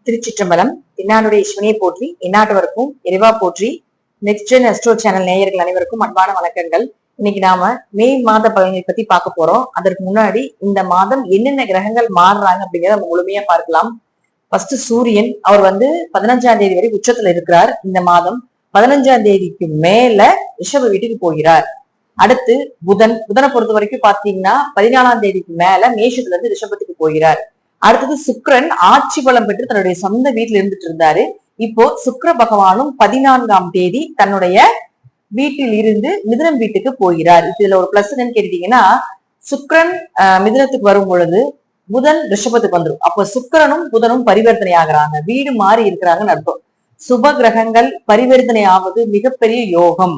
திருச்சிற்றம்பலம். இன்னாருடைய சிவனையை போற்றி எந்நாட்டவருக்கும் இறைவா போற்றி. நெக்ஸ்ட் ஜென் அஸ்ட்ரோ சேனல் நேயர்கள் அனைவருக்கும் அன்பான வணக்கங்கள். இன்னைக்கு நாம மே மாத பலன்களை பத்தி பார்க்க போறோம். அதற்கு முன்னாடி இந்த மாதம் என்னென்ன கிரகங்கள் மாறுறாங்க அப்படிங்கிறத நம்ம முழுமையா பார்க்கலாம். ஃபர்ஸ்ட் சூரியன், அவர் 15ஆம் தேதி வரை உச்சத்துல இருக்கிறார். இந்த மாதம் 15ஆம் தேதிக்கு மேல ரிஷப வீட்டுக்கு போகிறார். அடுத்து புதனை பொறுத்த வரைக்கும் பாத்தீங்கன்னா 14ஆம் தேதிக்கு மேல மேஷத்துல இருந்து ரிஷபத்துக்கு போகிறார். அடுத்தது சுக்கிரன் ஆட்சி பலம் பெற்று தன்னுடைய சொந்த வீட்டுல இருந்துட்டு இருந்தாரு. இப்போ சுக்கிர பகவானும் 14ஆம் தேதி தன்னுடைய வீட்டில் இருந்து மிதுனம் வீட்டுக்கு போகிறார். இதுல ஒரு பிளஸ் என்னன்னு கேட்டீங்கன்னா, சுக்கிரன் மிதுனத்துக்கு வரும் பொழுது புதன் ரிஷபத்துக்கு வந்துடும். அப்போ சுக்கிரனும் புதனும் பரிவர்த்தனை ஆகுறாங்க, வீடு மாறி இருக்கிறாங்கன்னு அர்த்தம். சுப கிரகங்கள் பரிவர்த்தனை ஆவது மிகப்பெரிய யோகம்.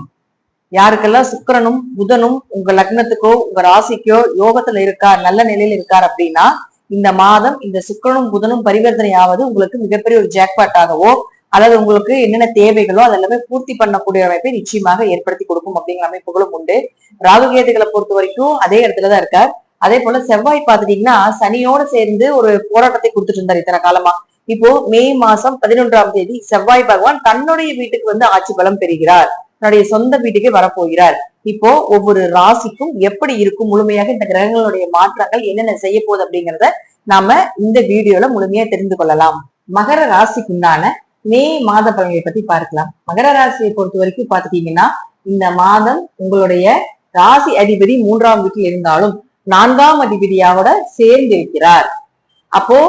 யாருக்கெல்லாம் சுக்கிரனும் புதனும் உங்க லக்னத்துக்கோ உங்க ராசிக்கோ யோகத்துல இருக்கார், நல்ல நிலையில இருக்கார் அப்படின்னா, இந்த மாதம் இந்த சுக்கிரனும் புதனும் பரிவர்த்தனை ஆவது உங்களுக்கு மிகப்பெரிய ஒரு ஜாக்பாட் ஆகவோ அல்லது உங்களுக்கு என்னென்ன தேவைகளோ அதெல்லாமே பூர்த்தி பண்ணக்கூடிய அமைப்பை நிச்சயமாக ஏற்படுத்தி கொடுக்கும் அப்படிங்கிற அமைப்புகளும் உண்டு. ராகுகேதுகளை பொறுத்த வரைக்கும் அதே இடத்துலதான் இருக்கார். அதே போல செவ்வாய் பார்த்துட்டீங்கன்னா சனியோட சேர்ந்து ஒரு போராட்டத்தை கொடுத்துட்டு இருந்தார் இத்தனை காலமா. இப்போ மே மாசம் 11ஆம் தேதி செவ்வாய் பகவான் தன்னுடைய வீட்டுக்கு ஆட்சி பலம் பெறுகிறார், தன்னுடைய சொந்த வீட்டுக்கே வரப்போகிறார். இப்போ ஒவ்வொரு ராசிக்கும் எப்படி இருக்கும், முழுமையாக இந்த கிரகங்களுடைய மாற்றங்கள் என்னென்ன செய்ய போகுது அப்படிங்கிறத நாம இந்த வீடியோல முழுமையா தெரிந்து கொள்ளலாம். மகர ராசிக்குண்டான மே மாத பலன்களை பத்தி பார்க்கலாம். மகர ராசியை பொறுத்த வரைக்கும் பாத்துட்டீங்கன்னா, இந்த மாதம் உங்களுடைய ராசி அதிபதி 3ஆம் வீட்டில் இருந்தாலும் 4ஆம் அதிபதியோட சேர்ந்து இருக்கிறார். அப்போ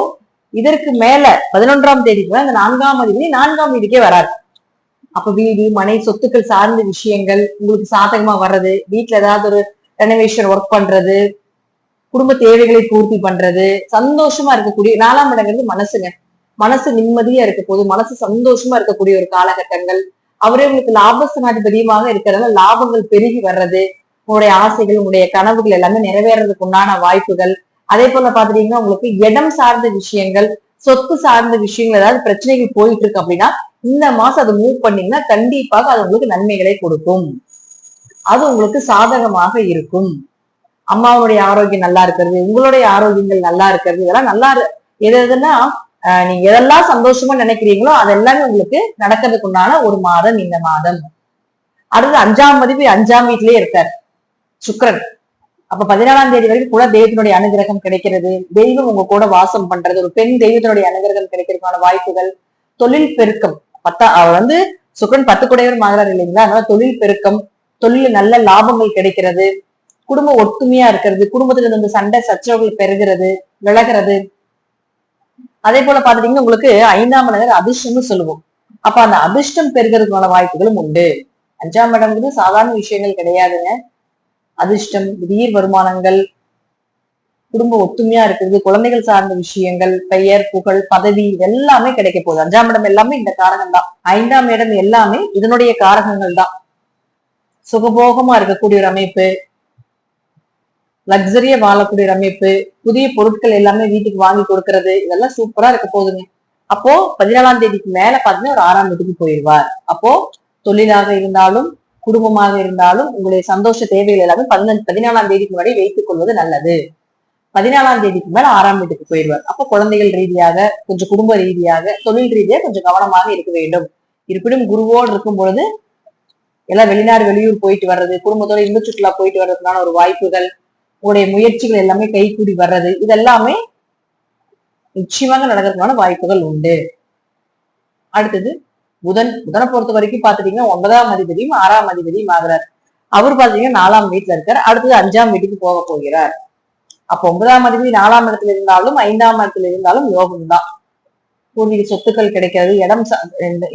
இதற்கு மேல 11ஆம் தேதிக்கு அந்த 4ஆம் அதிபதி 4ஆம் வீட்டுக்கே வராது. அப்ப வீடு மனை சொத்துக்கள் சார்ந்த விஷயங்கள் உங்களுக்கு சாதகமா வர்றது, வீட்டுல ஏதாவது ஒரு ரெனோவேஷன் ஒர்க் பண்றது, குடும்ப தேவைகளை பூர்த்தி பண்றது, சந்தோஷமா இருக்கக்கூடிய 4ஆம் இடங்கிறது மனசுங்க. மனசு நிம்மதியா இருக்க போது, மனசு சந்தோஷமா இருக்கக்கூடிய ஒரு காலகட்டங்கள். அவரே உங்களுக்கு லாபஸ்தானாதிபதியமாக இருக்கிறதால லாபங்கள் பெருகி வர்றது, உங்களுடைய ஆசைகள் உங்களுடைய கனவுகள் எல்லாமே நிறைவேறதுக்கு உண்டான வாய்ப்புகள். அதே போல பாத்துட்டீங்கன்னா உங்களுக்கு இடம் சார்ந்த விஷயங்கள், சொத்து சார்ந்த விஷயங்கள் ஏதாவது பிரச்சனைகள் போயிட்டு இருக்கு அப்படின்னா இந்த மாசம் அதை மூவ் பண்ணீங்கன்னா கண்டிப்பாக அது உங்களுக்கு நன்மைகளை கொடுக்கும், அது உங்களுக்கு சாதகமாக இருக்கும். அம்மாவுடைய ஆரோக்கியம் நல்லா இருக்கிறது, உங்களுடைய ஆரோக்கியங்கள் நல்லா இருக்கிறது, இதெல்லாம் நல்லா எதுன்னா நீங்க எதெல்லாம் சந்தோஷமா நினைக்கிறீங்களோ அதெல்லாமே உங்களுக்கு நடக்கிறதுக்கு உண்டான ஒரு மாதம் இந்த மாதம். அடுத்து 5ஆம் அதிபதி 5ஆம் வீட்டிலேயே இருக்கார் சுக்கிரன். அப்ப 14ஆம் தேதி வரைக்கும் கூட தெய்வத்தினுடைய அனுகிரகம் கிடைக்கிறது, தெய்வம் உங்க கூட வாசம் பண்றது, ஒரு பெண் தெய்வத்தினுடைய அனுகிரகம் கிடைக்கிறதுக்கான வாய்ப்புகள், தொழில் பெருக்கம். அவர் சுக்கிரன் 10 குடையவர் ஆகிறார் இல்லைங்களா, அதனால தொழில் பெருக்கம், தொழில நல்ல லாபங்கள் கிடைக்கிறது, குடும்பம் ஒத்துமையா இருக்கிறது, குடும்பத்துல இருந்து சண்டை சச்சரவுகள் பெருகிறது விலகிறது. அதே போல பாத்துட்டீங்கன்னா உங்களுக்கு 5ஆம் இடம் அதிர்ஷ்டம்னு சொல்லுவோம். அப்ப அந்த அதிர்ஷ்டம் பெருகிறதுக்கான வாய்ப்புகளும் உண்டு. 5ஆம் இடம்ங்கிறது சாதாரண விஷயங்கள் கிடையாதுங்க. அதிர்ஷ்டம், திடீர் வருமானங்கள், குடும்ப ஒத்துமையா இருக்கிறது, குழந்தைகள் சார்ந்த விஷயங்கள், பெயர் புகழ் பதவி எல்லாமே கிடைக்க போகுது. 5ஆம் இடம் எல்லாமே இந்த காரகம் தான். 5ஆம் இடம் எல்லாமே இதனுடைய காரகங்கள் தான். சுகபோகமா இருக்கக்கூடிய ஒரு அமைப்பு, லக்ஸரியா வாழக்கூடிய ஒரு அமைப்பு, புதிய பொருட்கள் எல்லாமே வீட்டுக்கு வாங்கி கொடுக்கறது, இதெல்லாம் சூப்பரா இருக்க போகுதுங்க. அப்போ 14ஆம் தேதிக்கு மேல பாத்தீங்கன்னா ஒரு 6ஆம் வீட்டுக்கு போயிடுவார். அப்போ தொழிலாக இருந்தாலும் குடும்பமாக இருந்தாலும் உங்களுடைய சந்தோஷ தேவைகள் எல்லாமே 14ஆம் தேதிக்கு முன்னாடி வைத்துக் கொள்வது நல்லது. 14ஆம் தேதிக்கு மேல 6ஆம் வீட்டுக்கு போயிடுவார். அப்போ குழந்தைகள் ரீதியாக கொஞ்சம், குடும்ப ரீதியாக, தொழில் ரீதியாக கொஞ்சம் கவனமாக இருக்க வேண்டும். இருப்பினும் குருவோடு இருக்கும் பொழுது எல்லாம் வெளிநாடு வெளியூர் போயிட்டு வர்றது, குடும்பத்தோட இன்ப சுற்றுலா போயிட்டு வர்றதுக்கான ஒரு வாய்ப்புகள், உங்களுடைய முயற்சிகள் எல்லாமே கைகூடி வர்றது, இதெல்லாமே நிச்சயமாக நடக்கிறதுக்கான வாய்ப்புகள் உண்டு. அடுத்தது புதனை பொறுத்த வரைக்கும் பாத்துட்டீங்கன்னா 9ஆம் அதிபதியும் 6ஆம் அதிபதியும் ஆகிறார். அவர் பாத்தீங்கன்னா 4ஆம் வீட்டுல இருக்கார். அடுத்தது 5ஆம் வீட்டுக்கு போக போகிறார். அப்ப 9ஆம் அதிபதி 4ஆம் இடத்துல இருந்தாலும் 5ஆம் இடத்துல இருந்தாலும் யோகம் தான். பூர்வீக சொத்துக்கள் கிடைக்கிறது, இடம்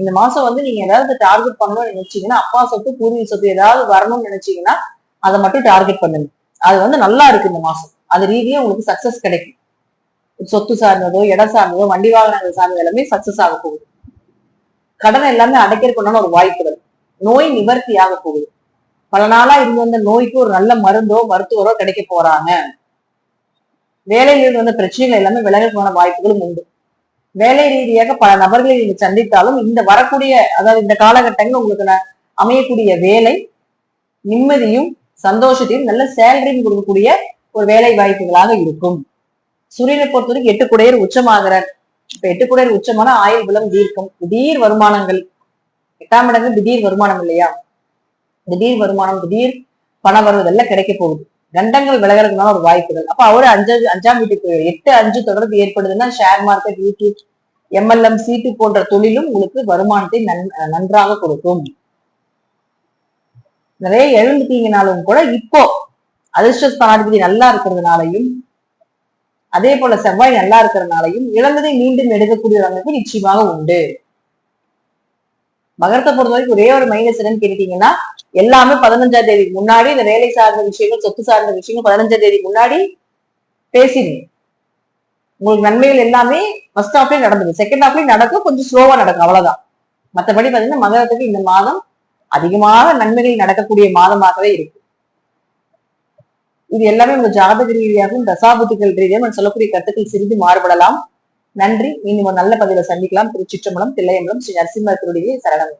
இந்த மாசம் நீங்க ஏதாவது டார்கெட் பண்ணணும்னு நினைச்சீங்கன்னா, அப்பா சொத்து பூர்வீக சொத்து ஏதாவது வரணும்னு நினைச்சீங்கன்னா அதை மட்டும் டார்கெட் பண்ணுங்க. அது நல்லா இருக்கு இந்த மாசம், அது ரீதியா உங்களுக்கு சக்சஸ் கிடைக்கும். சொத்து சார்ந்ததோ இடம் சார்ந்ததோ வண்டி வாகனங்கள் சார்ந்தது எல்லாமே சக்சஸ் ஆக போகுது. கடன் எல்லாமே அடைக்கிறதுக்குண்டான ஒரு வாய்ப்புகள், நோய் நிவர்த்தி ஆக போகுது. பல நாளா இருந்து வந்த நோய்க்கு ஒரு நல்ல மருந்தோ மருத்துவரோ கிடைக்க போறாங்க. வேலையில இருந்து வந்த பிரச்சனைகள் எல்லாமே விலகமான வாய்ப்புகளும் உண்டு. வேலை ரீதியாக பல நபர்களை நீங்க சந்தித்தாலும் இந்த வரக்கூடிய, அதாவது இந்த காலகட்டங்கள் உங்களுக்கு அமையக்கூடிய வேலை நிம்மதியும் சந்தோஷத்தையும் நல்ல சேலரியும் கொடுக்கக்கூடிய ஒரு வேலை வாய்ப்புகளாக இருக்கும். சூரியனை பொறுத்தவரைக்கும் 8 குடையர் உச்சமாகிறார். இப்ப 8 கூட உச்சமான ஆயுள் பலம் தீர்க்கம், திடீர் வருமானங்கள். 8ஆம் இடங்கு திடீர் வருமானம் இல்லையா? திடீர் வருமானம், திடீர் பண வரவு இதெல்லாம் கிடைக்க போகுது. கண்டங்கள் விலகிறதுனால ஒரு வாய்ப்புகள். அப்ப அவரு 5ஆம் வீட்டுக்கு 8-5 தொடர்பு ஏற்படுதுன்னா ஷேர் மார்க்கெட், யூடியூப், MLM, சீட்டு போன்ற தொழிலும் உங்களுக்கு வருமானத்தை நன்றாக கொடுக்கும். நிறைய எழுந்துட்டீங்கனாலும் கூட இப்போ அதிர்ஷ்டஸ்தானாதிபதி நல்லா இருக்கிறதுனாலையும், அதே போல செவ்வாய் நல்லா இருக்கிறதுனாலையும் இழந்ததை மீண்டும் எடுக்கக்கூடிய அமைப்பு நிச்சயமாக உண்டு. மகரத்தை பொறுத்த வரைக்கும் ஒரே ஒரு மைனஸ் என்னன்னு கேட்டீங்கன்னா, எல்லாமே 15ஆம் தேதி முன்னாடி இந்த வேலை சார்ந்த விஷயங்கள், சொத்து சார்ந்த விஷயங்கள் 15ஆம் தேதி முன்னாடி பேசிடுங்க. உங்களுக்கு நன்மைகள் எல்லாமே ஃபர்ஸ்ட் ஹாஃப்லயே நடந்தது, செகண்ட் ஹாஃப்லயும் நடக்கும், கொஞ்சம் ஸ்லோவா நடக்கும், அவ்வளவுதான். மற்றபடி பாத்தீங்கன்னா மகரத்துக்கு இந்த மாதம் அதிகமாக நன்மைகள் நடக்கக்கூடிய மாதமாகவே இருக்கு. இது எல்லாமே உங்க ஜாதக ரீதியாகவும் தசாபுத்திகள் ரீதியாகவும் சொல்லக்கூடிய கருத்துக்கள் சிறிது மாறுபடலாம். நன்றி. இன்னும் ஒரு நல்ல பதிவை சந்திக்கலாம். திருச்சிற்றம்பலம், தில்லையம்பலம், ஸ்ரீ நரசிம்மருடைய சரணம்.